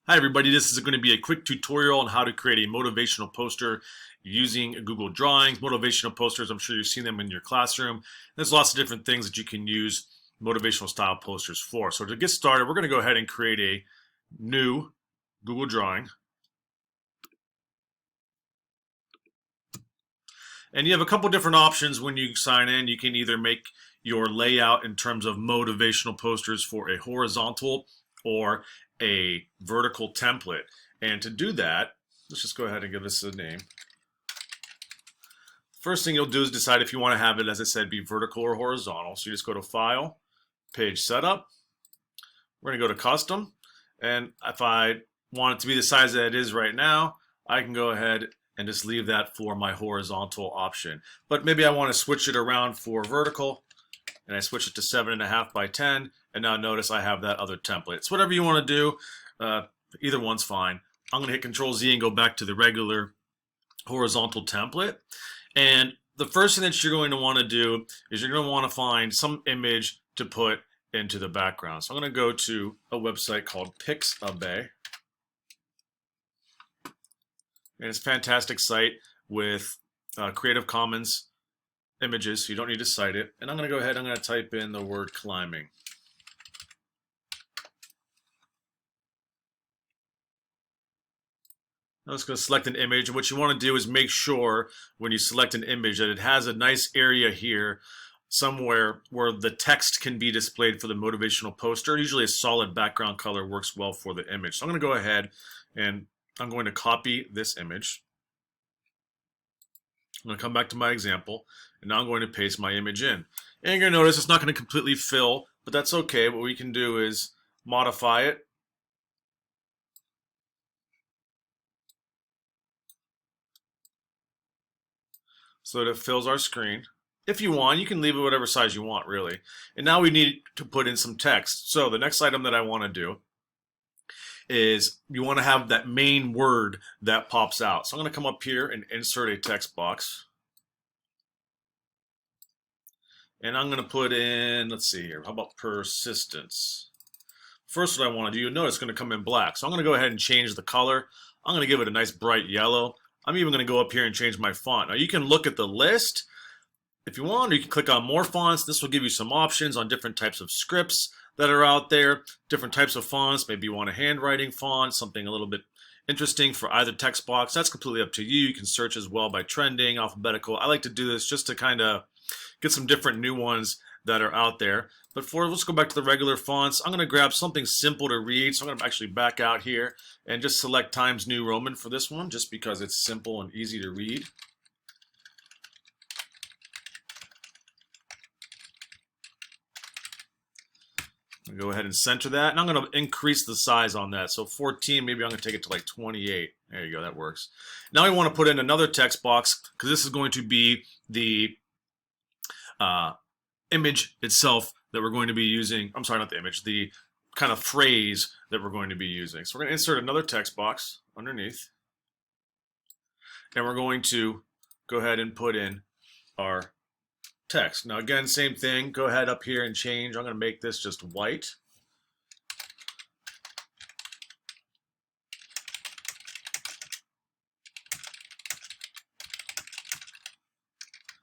Hi everybody, this is going to be a quick tutorial on how to create a motivational poster using Google Drawings. Motivational posters, I'm sure you've seen them in your classroom. There's lots of different things that you can use motivational style posters for. So to get started, we're going to go ahead and create a new Google Drawing. And you have a couple different options when you sign in. You can either make your layout in terms of motivational posters for a horizontal or a vertical template. And to do that, let's just go ahead and give this a name. First thing you'll do is decide if you want to have it, as I said, be vertical or horizontal. So you just go to File, Page Setup. We're going to go to Custom. And if I want it to be the size that it is right now, I can go ahead and just leave that for my horizontal option. But maybe I want to switch it around for vertical, and I switch it to 7.5 by 10, and now notice I have that other template. It's whatever you want to do. Either one's fine. I'm going to hit Control Z and go back to the regular horizontal template. And the first thing that you're going to want to do is you're going to want to find some image to put into the background. So I'm going to go to a website called Pixabay. And it's a fantastic site with Creative Commons images, so you don't need to cite it. And I'm going to go ahead and I'm going to type in the word climbing. Now let's go select an image, and what you want to do is make sure when you select an image that it has a nice area here somewhere where the text can be displayed for the motivational poster. Usually a solid background color works well for the image. So I'm going to go ahead and I'm going to copy this image. I'm going to come back to my example, and now I'm going to paste my image in. And you're going to notice it's not going to completely fill, but that's okay. What we can do is modify it. So that it fills our screen. If you want, you can leave it whatever size you want, really. And now we need to put in some text. So the next item that I want to do is you want to have that main word that pops out. So I'm going to come up here and insert a text box. And I'm going to put in, let's see here, how about persistence? First, what I want to do, you'll notice it's going to come in black. So I'm going to go ahead and change the color. I'm going to give it a nice bright yellow. I'm even going to go up here and change my font. Now you can look at the list if you want, or you can click on more fonts. This will give you some options on different types of scripts that are out there, different types of fonts. Maybe you want a handwriting font, something a little bit interesting for either text box. That's completely up to you. You can search as well by trending, alphabetical. I like to do this just to kind of get some different new ones that are out there. But let's go back to the regular fonts. I'm going to grab something simple to read. So I'm going to actually back out here and just select Times New Roman for this one, just because it's simple and easy to read. Go ahead and center that, and I'm going to increase the size on that. So 14, maybe I'm going to take it to like 28. There you go, that works. Now I want to put in another text box because this is going to be the image itself that we're going to be using. I'm sorry, not the image, the kind of phrase that we're going to be using. So we're going to insert another text box underneath, and we're going to go ahead and put in our text. Now again, same thing, go ahead up here and change. I'm going to make this just white.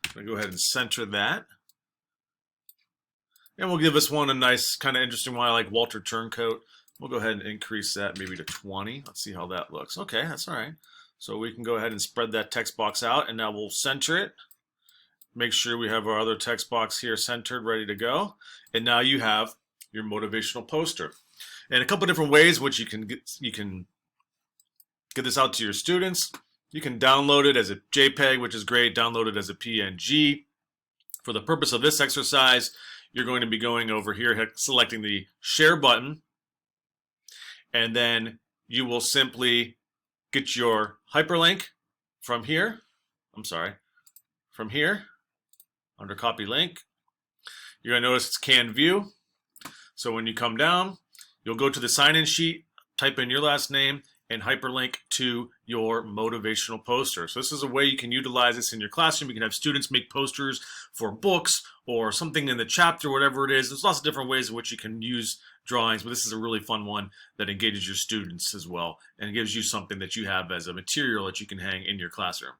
I'm going to go ahead and center that. And we'll give this one a nice kind of interesting one. I like Walter Turncoat. We'll go ahead and increase that maybe to 20. Let's see how that looks. Okay, that's all right. So we can go ahead and spread that text box out, and now we'll center it. Make sure we have our other text box here centered, ready to go. And now you have your motivational poster. And a couple different ways which you can get this out to your students. You can download it as a JPEG, which is great. Download it as a PNG. For the purpose of this exercise, you're going to be going over here, selecting the share button, and then you will simply get your hyperlink from here. From here. Under copy link, you're going to notice it's canned view. So when you come down, you'll go to the sign-in sheet, type in your last name, and hyperlink to your motivational poster. So this is a way you can utilize this in your classroom. You can have students make posters for books or something in the chapter, whatever it is. There's lots of different ways in which you can use drawings, but this is a really fun one that engages your students as well and gives you something that you have as a material that you can hang in your classroom.